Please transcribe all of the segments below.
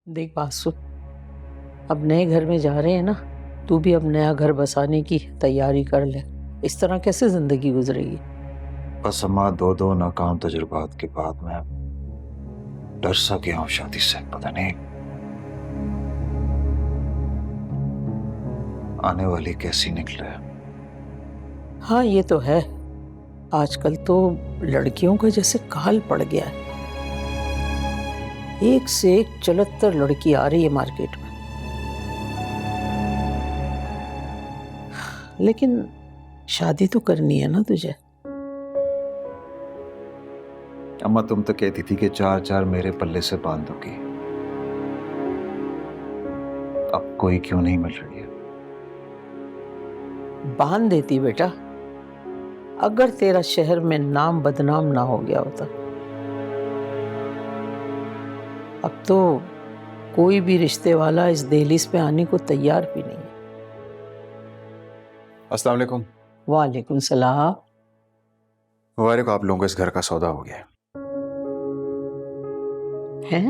देख बासु, अब नए घर में जा रहे हैं ना, तू भी अब नया घर बसाने की तैयारी कर ले। इस तरह कैसे जिंदगी गुजरेगी? बस अम्मा, दो नाकाम तजुर्बात के बाद मैं डर सा गया हूँ शादी से। पता नहीं आने वाली कैसी निकले। हाँ ये तो है, आजकल तो लड़कियों का जैसे काल पड़ गया है। एक से एक चलत्तर लड़की आ रही है मार्केट में। लेकिन शादी तो करनी है ना तुझे। अम्मा तुम तो कहती थी कि चार चार मेरे पल्ले से बांध दोगी। अब कोई क्यों नहीं मिल रही है? बांध देती बेटा, अगर तेरा शहर में नाम बदनाम ना हो गया होता। अब तो कोई भी रिश्ते वाला इस दहलीज पे आने को तैयार भी नहीं है। अस्सलाम वालेकुम। वालेकुम सलाम। मुबारक, आप लोगों को इस घर का सौदा हो गया हैं?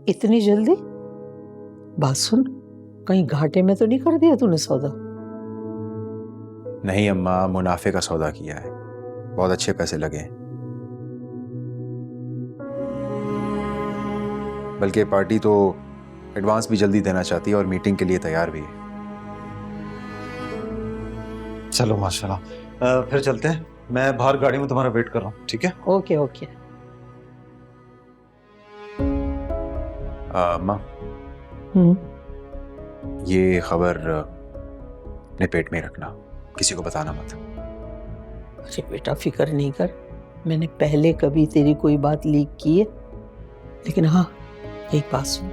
इतनी जल्दी? बात सुन, कहीं घाटे में तो नहीं कर दिया तूने सौदा? नहीं अम्मा, मुनाफे का सौदा किया है, बहुत अच्छे पैसे लगे हैं। बल्कि पार्टी तो एडवांस भी जल्दी देना चाहती है और मीटिंग के लिए तैयार भी है। चलो माशाल्लाह, फिर चलते हैं। मैं बाहर गाड़ी में तुम्हारा वेट कर रहा हूँ, ठीक है? Okay okay. अम्मा, ये खबर अपने पेट में रखना, किसी को बताना मत। अरे बेटा फिक्र नहीं कर, मैंने पहले कभी तेरी कोई बात लीक की है? लेकिन हाँ, एक बात सुन,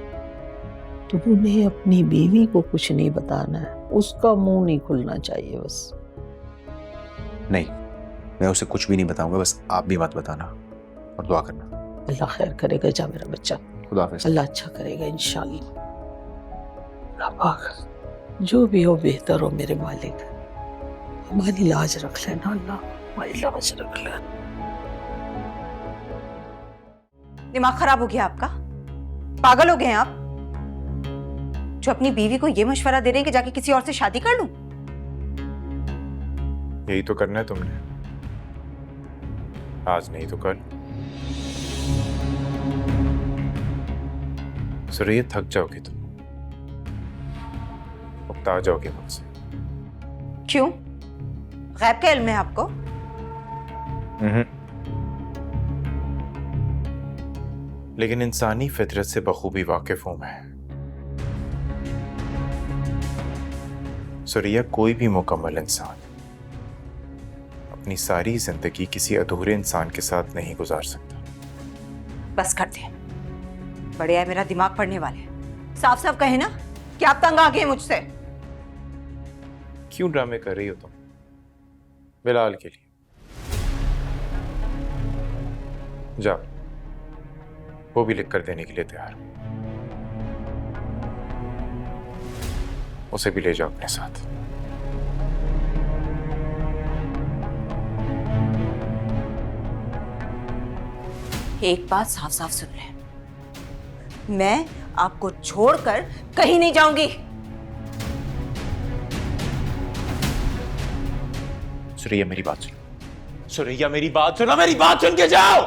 तूने अपनी बीवी को कुछ नहीं बताना है, उसका मुंह नहीं खुलना चाहिए बस। नहीं, मैं उसे कुछ भी नहीं बताऊंगा, बस आप भी मत बताना और दुआ करना। अल्लाह खैर करेगा, जा मेरा बच्चा। खुदा हाफिज़। अल्लाह अच्छा करेगा इंशाअल्लाह। अल्लाह पाक जो भी हो बेहतर हो मेरे मालिक। हमारी लाज रख लेना अल्लाह, हमारी लाज रख लेना। दिमाग खराब हो गया आपका? पागल हो गए हैं आप? जो अपनी बीवी को ये मशवरा दे रहे हैं कि जाके किसी और से शादी कर लूं? यही तो करना है तुमने, आज नहीं तो कल। सुरैया, थक जाओगे तुम, उकता जाओगे मुझसे। क्यों? गैब का इल्म है आपको? लेकिन इंसानी फितरत से बखूबी वाकिफ हूं मैं। सुरैया, कोई भी मुकम्मल इंसान अपनी सारी जिंदगी किसी अधूरे इंसान के साथ नहीं गुजार सकता। बस कर दे, बड़े है मेरा दिमाग पढ़ने वाले। साफ साफ कहे ना कि आप तंग आ गए मुझसे। क्यों ड्रामे कर रही हो तुम बिलाल के लिए? जाओ, वो भी लिख कर देने के लिए तैयार हूं। उसे भी ले जाओ अपने साथ। एक बात साफ साफ सुन ले, मैं आपको छोड़कर कहीं नहीं जाऊंगी। सुरैया, मेरी बात सुनो। सुरैया, मेरी बात सुनो, मेरी बात सुन के जाओ।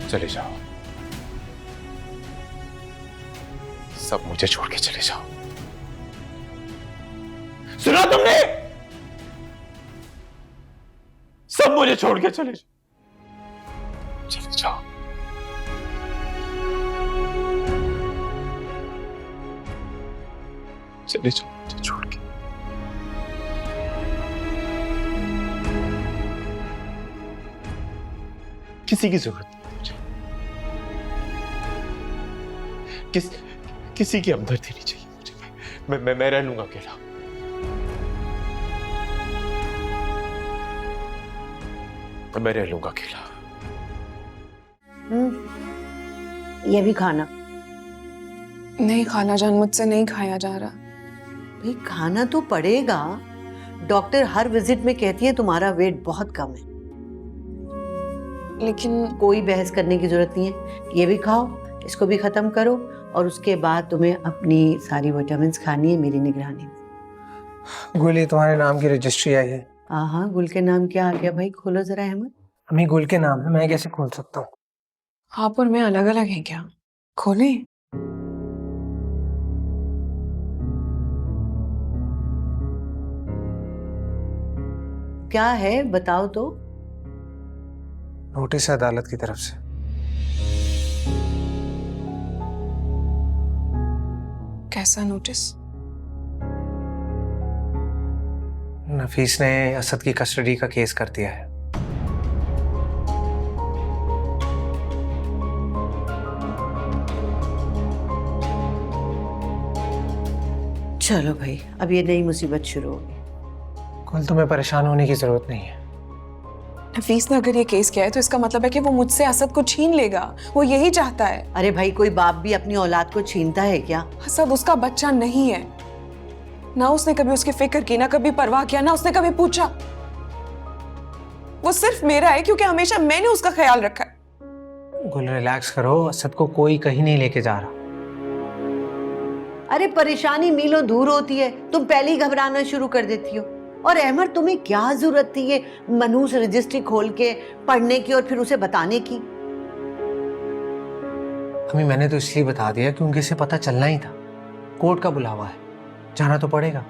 चले जाओ, सब मुझे छोड़ के चले जाओ। सुना तुमने? सब मुझे छोड़ के चले जाओ, चले जाओ। चले जाओ मुझे छोड़ के। किसी की जरूरत नहीं मुझे, किसी की हमदर्दी नहीं चाहिए मुझे। मैं रह लूंगा अकेला। मैं रह लूंगा अकेला। ये भी खाना। नहीं खाला जान, मुझसे नहीं खाया जा रहा। भाई खाना तो पड़ेगा। डॉक्टर हर विजिट में कहती है तुम्हारा वेट बहुत कम है। लेकिन कोई बहस करने की जरूरत नहीं है। ये भी खाओ, इसको भी खत्म करो और उसके बाद तुम्हें अपनी सारी विटामिन्स खानी है मेरी निगरानी में। गुल, तुम्हारे नाम की रजिस्ट्री आई है। हाँ हाँ, गुल के नाम क्या आ गया भाई? खोलो जरा अहमद। अम्मी, गुल के नाम है, मैं कैसे खोल सकता हूँ? आप और मैं अलग अलग हैं क्या? खोलें? क्या है बताओ तो। नोटिस है अदालत की तरफ से। कैसा नोटिस? नफीस ने असद की कस्टडी का केस कर दिया है। चलो भाई, अब ये नई मुसीबत शुरू होगी। कुल, तुम्हें परेशान होने की जरूरत नहीं है। नफीस ने अगर ये केस किया है तो इसका मतलब है कि वो मुझसे असद को छीन लेगा। वो यही चाहता है। अरे भाई, कोई बाप भी अपनी औलाद को छीनता है क्या? असद उसका बच्चा नहीं है। ना उसने कभी उसकी फिक्र की, ना कभी परवाह किया, ना उसने कभी पूछा। वो सिर्फ मेरा है क्योंकि हमेशा मैंने उसका ख्याल रखा है। गुल, रिलैक्स करो, असद को कोई कहीं नहीं लेके जा रहा। अरे परेशानी मीलों दूर होती है, तुम पहले ही घबराना शुरू कर देती हो। और अहमद, तुम्हें क्या जरूरत थी ये मनहूस रजिस्ट्री खोल के पढ़ने की और फिर उसे बताने की? अम्मी, मैंने तो इसलिए बता दिया क्योंकि इसे पता चलना ही था। कोर्ट का बुलावा है, जाना तो पड़ेगा।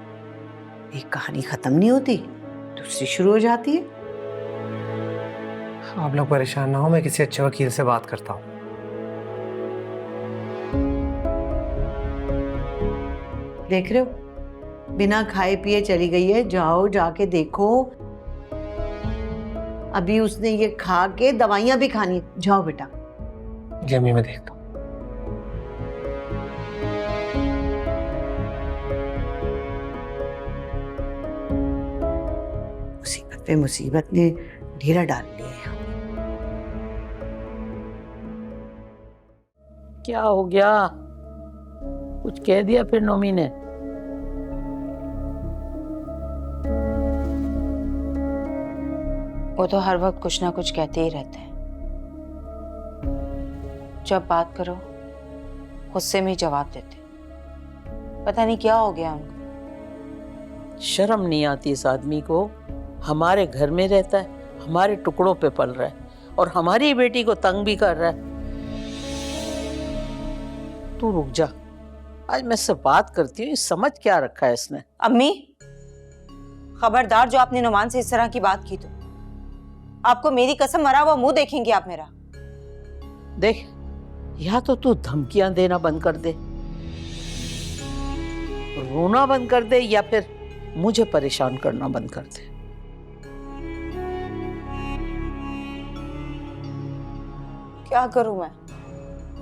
एक कहानी खत्म नहीं होती, दूसरी शुरू हो जाती है। आप लोग परेशान ना हो, मैं किसी अच्छे वकील से बात करता हूँ। देख रहे हो, बिना खाए पिए चली गई है। जाओ, जाके देखो। अभी उसने ये खा के दवाइयां भी खानी है। जाओ बेटा। जी अम्मी, मैं देखता हूँ। मुसीबत पे मुसीबत ने ढेरा डाल लिया है। क्या हो गया? कुछ कह दिया फिर नोमी ने? वो तो हर वक्त कुछ ना कुछ कहते ही रहते हैं। जब बात करो गुस्से में ही जवाब देते। पता नहीं क्या हो गया उनको। शर्म नहीं आती इस आदमी को? हमारे घर में रहता है, हमारे टुकड़ों पे पल रहा है और हमारी बेटी को तंग भी कर रहा है। तू रुक जा, आज मैं इससे बात करती हूँ। समझ क्या रखा है इसने? अम्मी, खबरदार जो आपने नुमान से इस तरह की बात की तो आपको मेरी कसम, मरा हुआ मुंह देखेंगे आप मेरा। देख, या तो तू धमकियां देना बंद कर दे, रोना बंद कर दे, या फिर मुझे परेशान करना बंद कर दे। क्या करूं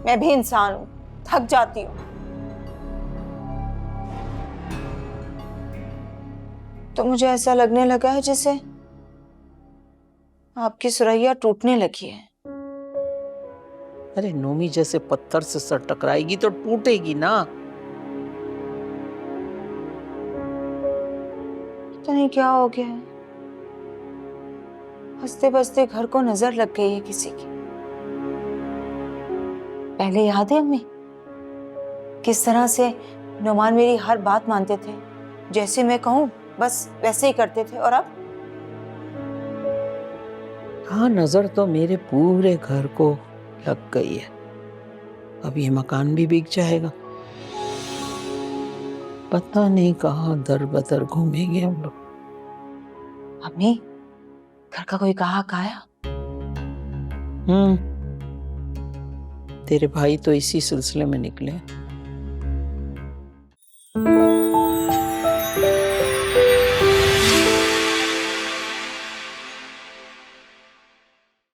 मैं भी इंसान हूं, थक जाती हूँ। तो मुझे ऐसा लगने लगा है जैसे आपकी सुरैया टूटने लगी है। अरे नोमी जैसे पत्थर से सर टकराएगी तो टूटेगी ना। पता नहीं क्या हो गया है, हंसते बसते घर को नजर लग गई है किसी की। पहले याद है अम्मी किस तरह से नुमान मेरी हर बात मानते थे, जैसे मैं कहूँ बस वैसे ही करते थे। और अब हाँ, नजर तो मेरे पूरे घर को लग गई है। अब ये मकान भी बिक जाएगा। पता नहीं कहाँ दर बदर घूमेंगे हम लोग। अम्मी, घर का कोई ग्राहक आया? तेरे भाई तो इसी सिलसिले में निकले हैं।